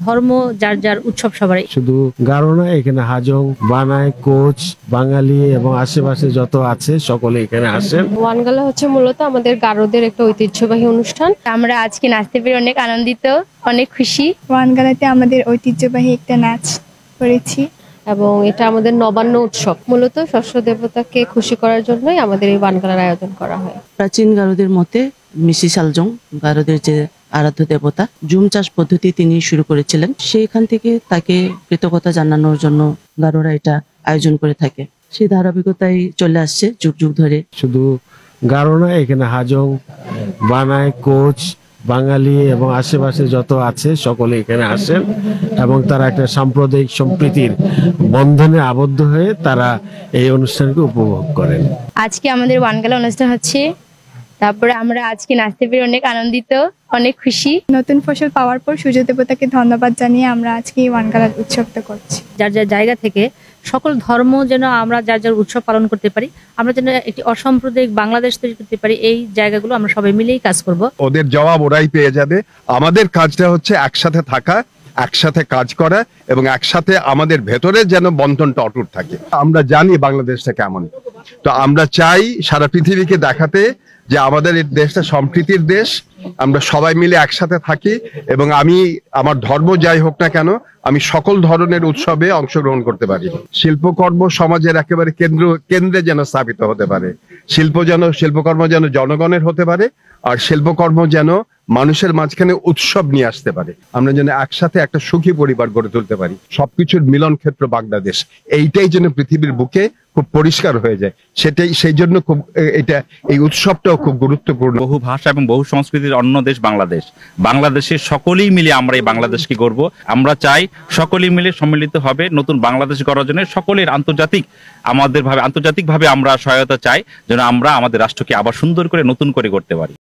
ধর্ম যার যার উৎসব সবারই। শুধু গারো না, এখানে হাজং, বানাই, কোচ, বাঙালি এবং আশেপাশে যত আছে সকলে এখানে আসেন। ওয়ানগালা হচ্ছে মূলত আমাদের গারোদের একটা ঐতিহ্যবাহী অনুষ্ঠান। আমরা আজকে নাচতে পেরে অনেক আনন্দিত, অনেক খুশি। ওয়ানগালাতে আমাদের ঐতিহ্যবাহী একটা নাচ করেছি এবং এটা আমাদের নবান্ন উৎসব। মূলত শস্য দেবতাকে খুশি করার জন্যই আমাদের এই ওয়ানগালার আয়োজন করা হয়। প্রাচীন গারোদের মতে মিসি সালজং গারোদের যে আরাধ্য দেবতা, জুম চাষ পদ্ধতি তিনি শুরু করেছিলেন। সেইখান থেকে তাকে কৃতজ্ঞতা জানানোর জন্য গারোরা এটা আয়োজন করে থাকে। সেই ধারাবাহিকতাই চলে আসছে যুগ যুগ ধরে। শুধু গারো না, এখানে হাজং, বানাই, কোচ, বাঙালি এবং আশেপাশে যত আছে সকলে এখানে আসেন এবং তারা একটা সাম্প্রদায়িক সম্প্রীতির বন্ধনে আবদ্ধ হয়ে তারা এই অনুষ্ঠানকে উপভোগ করেন। আজকে আমাদের ওয়ানগালা অনুষ্ঠান হচ্ছে, তারপরে আমরা আজকে নাচতে পেরে অনেক আনন্দিত, অনেক খুশি। নতুন ফসল পাওয়ার পর সূর্য দেবতাকে ধন্যবাদ জানিয়ে আমরা আজকে এই ওয়ানগালার উৎসবটা করছি। যার যার জায়গা থেকে সকল ধর্ম যেন আমরা যার যার উৎসব পালন করতে পারি, আমরা যেন একটি অসাম্প্রদায়িক বাংলাদেশ তৈরি করতে পারি, এই জায়গাগুলো আমরা সবাই মিলেই কাজ করব। ওদের জবাব ওরাই পেয়ে যাবে। আমাদের কাজটা হচ্ছে একসাথে থাকা, একসাথে কাজ করা এবং একসাথে আমাদের ভেতরে যেন বন্ধনটা অটুট থাকে। আমরা জানি বাংলাদেশটা কেমন, তো আমরা চাই সারা পৃথিবীকে দেখাতে যে আমাদের এই দেশটা সম্প্রীতির দেশ, আমরা সবাই মিলে একসাথে থাকি এবং আমি আমার ধর্ম যাই হোক না কেন আমি সকল ধরনের উৎসবে অংশগ্রহণ করতে পারি। শিল্পকর্ম সমাজের একেবারে কেন্দ্রে যেন স্থাপিত হতে পারে। শিল্পকর্ম যেন জনগণের হতে পারে, আর শিল্পকর্ম যেন মানুষের মাঝখানে উৎসব নিয়ে আসতে পারে। আমরা যেন একসাথে একটা সুখী পরিবার গড়ে তুলতে পারি। সবকিছুর মিলন ক্ষেত্র বাংলাদেশ, এইটাই যেন পৃথিবীর বুকে খুব পরিষ্কার হয়ে যায়। সেই জন্য খুব এই উৎসবটাও খুব গুরুত্বপূর্ণ। বহু ভাষা এবং বহু সংস্কৃতির অন্য দেশ বাংলাদেশ। বাংলাদেশের সকলেই মিলে আমরা এই বাংলাদেশকে গড়ব। আমরা চাই সকলেই মিলে সম্মিলিত হবে নতুন বাংলাদেশ গড়ার জন্য সকলের আন্তর্জাতিকভাবে আমরা সহায়তা চাই, যেন আমরা আমাদের রাষ্ট্রকে আবার সুন্দর করে নতুন করে গড়তে পারি।